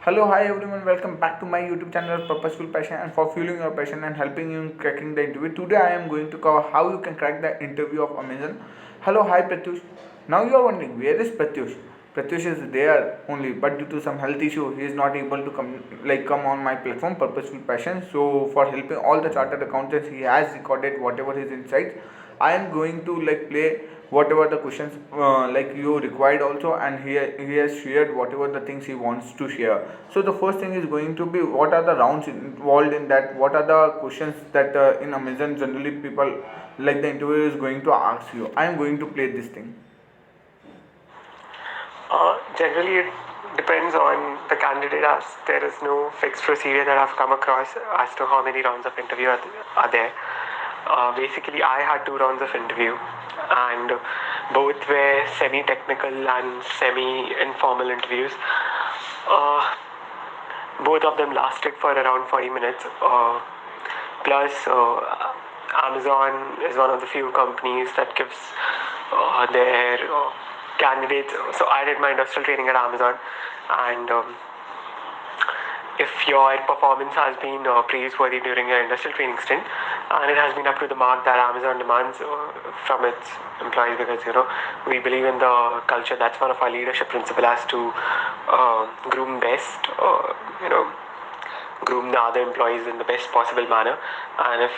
Hello, hi everyone, welcome back to my YouTube channel Purposeful Passion and for fueling your passion and helping you in cracking the interview. Today I am going to cover how you can crack the interview of Amazon. Hello, hi Pratyush. Now you are wondering where is Pratyush? Pratyush is there only, but due to some health issue, he is not able to come on my platform Purposeful Passion. So for helping all the chartered accountants, he has recorded whatever his insights. I am going to play whatever the questions you required also, and he has shared whatever the things he wants to share. So the first thing is going to be what are the rounds involved in that, what are the questions that in Amazon generally people like the interviewer is going to ask you. I am going to play this thing. Generally, it depends on the candidate, as there is no fixed procedure that I've come across as to how many rounds of interview are there. Basically, I had 2 rounds of interview, and both were semi-technical and semi-informal interviews. Both of them lasted for around 40 minutes. Plus, Amazon is one of the few companies that gives their candidates. So I did my industrial training at Amazon, and if your performance has been praiseworthy during your industrial training stint, and it has been up to the mark that Amazon demands from its employees, because we believe in the culture. That's one of our leadership principles, as to groom best. Groom the other employees in the best possible manner. And if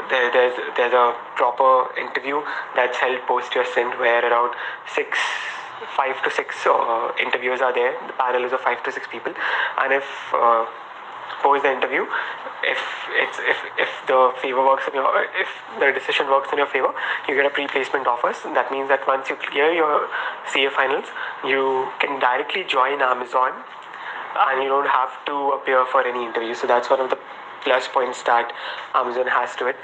there's a proper interview that's held post your stint, where around 5 to 6 interviewers are there. The panel is of 5 to 6 people, and if post the interview, if the favor works in your if the decision works in your favor, you get a pre-placement offers. That means that once you clear your CA finals, you can directly join Amazon, and you don't have to appear for any interview. So that's one of the plus points that Amazon has to it.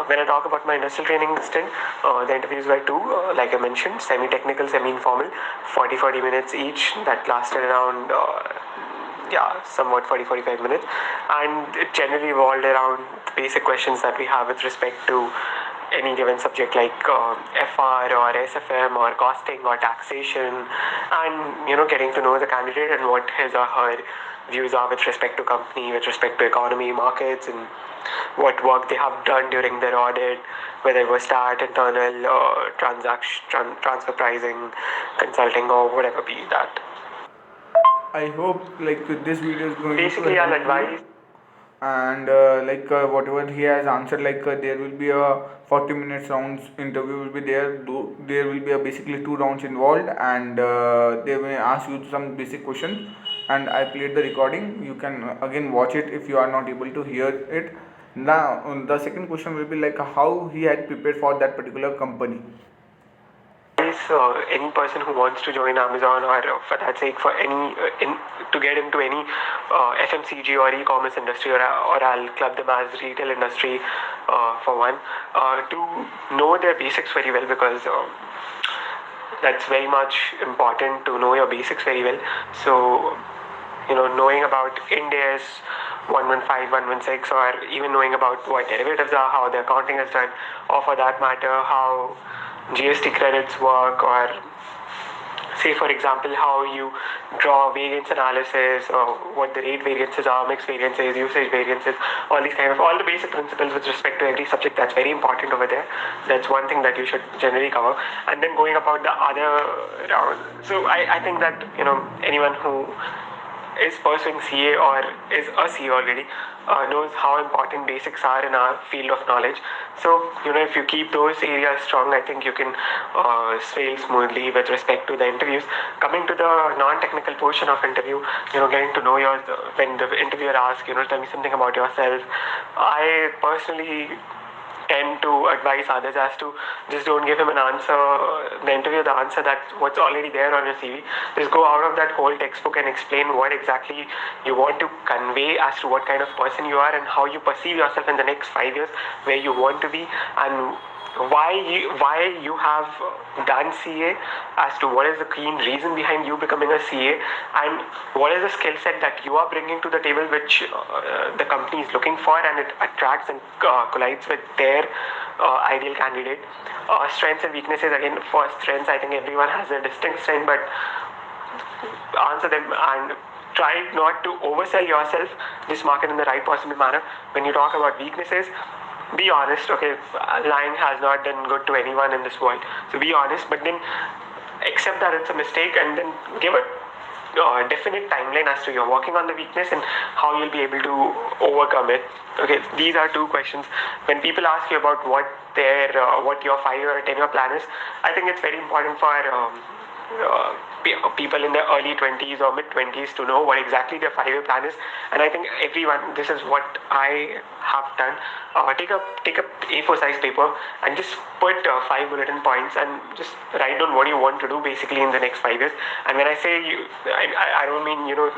When I talk about my industrial training stint, the interviews were 2, like I mentioned, semi-technical, semi-informal, 40 minutes each. That lasted around somewhat 40-45 minutes, and it generally revolved around the basic questions that we have with respect to any given subject, like FR or SFM or costing or taxation, and getting to know the candidate and what his or her views are with respect to company, with respect to economy, markets, and what work they have done during their audit, whether it was stat, internal, transfer pricing, consulting, or whatever be that. I hope this video is going Basically, to I'll help advise you, and whatever he has answered, there will be a 40 minutes rounds interview will be there. There will be basically 2 rounds involved, and they will ask you some basic questions, and I played the recording. You can again watch it if you are not able to hear it. Now the second question will be how he had prepared for that particular company. Any person who wants to join Amazon, or for that sake, for any to get into any FMCG or e-commerce industry, or I'll club them as retail industry for one, to know their basics very well, because that's very much important to know your basics very well. So knowing about Ind AS 115, 116, or even knowing about what derivatives are, how the accounting is done, or for that matter, how GST credits work, or say for example how you draw variance analysis, or what the rate variances are, mixed variances, usage variances, all the basic principles with respect to every subject. That's very important over there. That's one thing that you should generally cover. And then going about the other round, so I think that anyone who is pursuing CA or is a CA already knows how important basics are in our field of knowledge. So if you keep those areas strong, I think you can sail smoothly with respect to the interviews. Coming to the non-technical portion of interview, getting to know when the interviewer asks, tell me something about yourself. I personally tend to advise others as to just don't give him an answer, the interview, the answer that what's already there on your CV. Just go out of that whole textbook and explain what exactly you want to convey as to what kind of person you are, and how you perceive yourself in the next 5 years, where you want to be, and why you have done CA, as to what is the keen reason behind you becoming a CA, and what is the skill set that you are bringing to the table, which the company is looking for, and it attracts and collides with their ideal candidate. Strengths and weaknesses, again, for strengths, I think everyone has a distinct strength, but answer them and try not to oversell yourself. Just market in the right possible manner. When you talk about weaknesses, be honest. Okay, lying has not done good to anyone in this world. So be honest, but then accept that it's a mistake and then give a definite timeline as to you're working on the weakness and how you'll be able to overcome it. Okay, these are two questions. When people ask you about what your 5-year or 10-year plan is, I think it's very important for people in their early 20s or mid 20s to know what exactly their 5-year plan is. And I think everyone, this is what I have done. Take a A4 size paper and just put 5 bulletin points and just write down what you want to do basically in the next 5 years. And when I say I don't mean go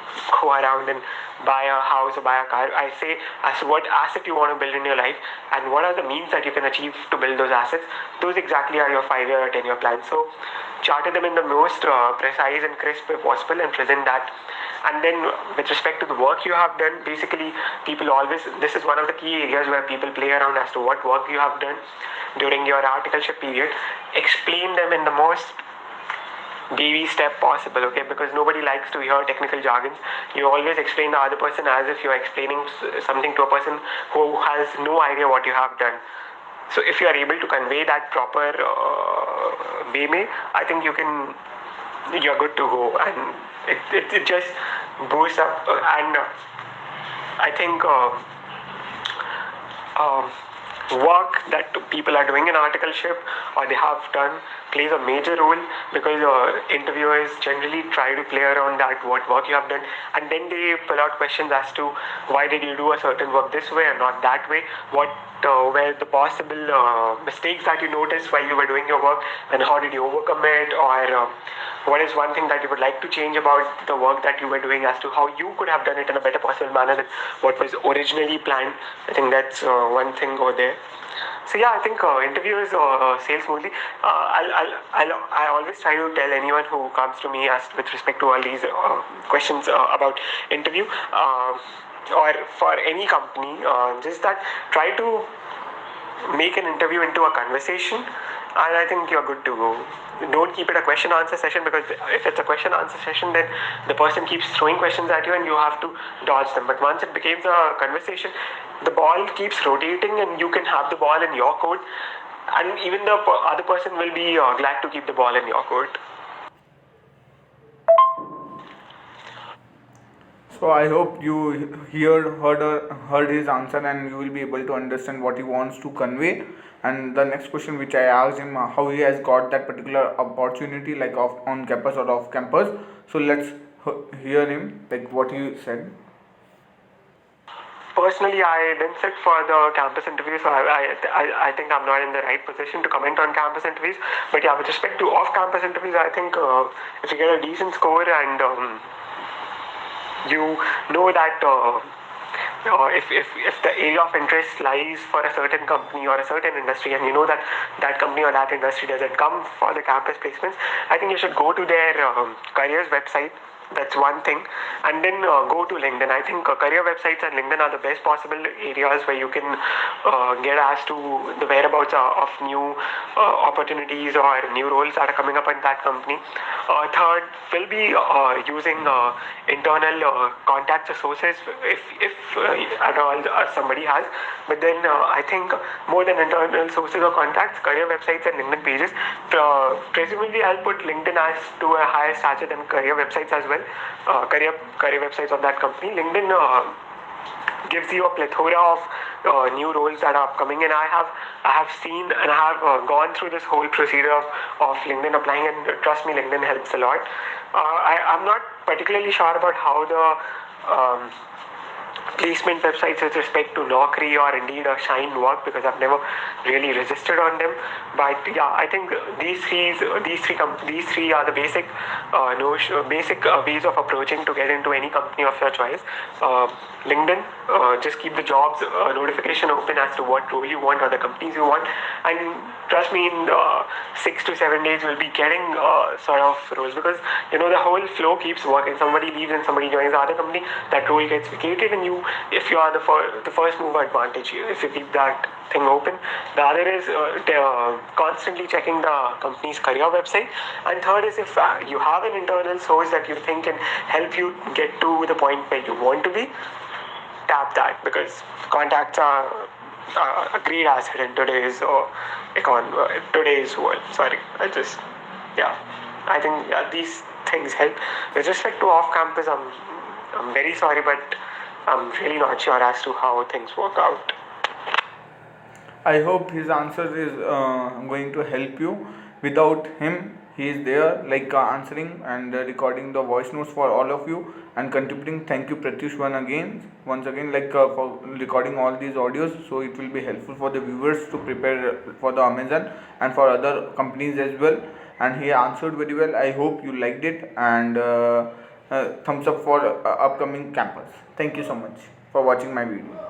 around and buy a house or buy a car. I say as what asset you want to build in your life and what are the means that you can achieve to build those assets. Those exactly are your 5-year or 10-year plans. So charter them in the most precise and crisp way possible and present that. And then with respect to the work you have done, basically people always, this is one of the key areas where people play around as to what work you have done during your articleship period. Explain them in the most baby step possible, okay, because nobody likes to hear technical jargons. You always explain the other person as if you're explaining something to a person who has no idea what you have done. So if you are able to convey that proper way, I think you're good to go, and it just boosts up. And I think work that people are doing in articleship or they have done plays a major role, because interviewers generally try to play around that what work you have done, and then they pull out questions as to why did you do a certain work this way and not that way, what were the possible mistakes that you noticed while you were doing your work and how did you overcome it, or what is one thing that you would like to change about the work that you were doing as to how you could have done it in a better possible manner than what was originally planned. I think that's one thing over there. So yeah, I think interviews sail smoothly. I always try to tell anyone who comes to me as with respect to all these questions about interview or for any company, just that try to make an interview into a conversation, and I think you're good to go. Don't keep it a question answer session, because if it's a question answer session, then the person keeps throwing questions at you and you have to dodge them. But once it becomes a conversation, the ball keeps rotating and you can have the ball in your court, and even the other person will be glad to keep the ball in your court. So I hope you heard his answer and you will be able to understand what he wants to convey. And the next question which I asked him, how he has got that particular opportunity, like on campus or off campus. So let's hear him, like what he said. Personally, I didn't sit for the campus interview, so I think I'm not in the right position to comment on campus interviews. But yeah, with respect to off-campus interviews, I think if you get a decent score and you know that if the area of interest lies for a certain company or a certain industry, and you know that that company or that industry doesn't come for the campus placements, I think you should go to their careers website. That's one thing. And then go to LinkedIn. I think career websites and LinkedIn are the best possible areas where you can get as to the whereabouts of new opportunities or new roles that are coming up in that company. Third will be using internal contacts or sources if at all somebody has. But then I think more than internal sources or contacts, career websites and LinkedIn pages. Presumably, I'll put LinkedIn as to a higher stature than career websites as well. Career websites of that company. LinkedIn gives you a plethora of new roles that are upcoming, and I have seen and I have gone through this whole procedure of LinkedIn applying, and trust me, LinkedIn helps a lot. I'm not particularly sure about how the placement websites with respect to Naukri or Indeed or Shine work, because I've never really registered on them. But yeah, I think these three are the basic ways of approaching to get into any company of your choice. LinkedIn, just keep the jobs notification open as to what role you want or the companies you want, and trust me, in 6 to 7 days we'll be getting sort of roles, because the whole flow keeps working. Somebody leaves and somebody joins the other company, that role gets vacated, and if you are the first mover advantage, if you keep that thing open. The other is constantly checking the company's career website. And third is if you have an internal source that you think can help you get to the point where you want to be, tap that, because contacts are a great asset in today's world. Sorry, I think these things help. With respect to off campus, I'm very sorry, but I'm really not sure as to how things work out. I hope his answer is going to help you. Without him, he is there, like answering and recording the voice notes for all of you and contributing. Thank you, Pratyush, once again, like for recording all these audios. So it will be helpful for the viewers to prepare for the Amazon and for other companies as well. And he answered very well. I hope you liked it, and thumbs up for upcoming campus. Thank you so much for watching my video.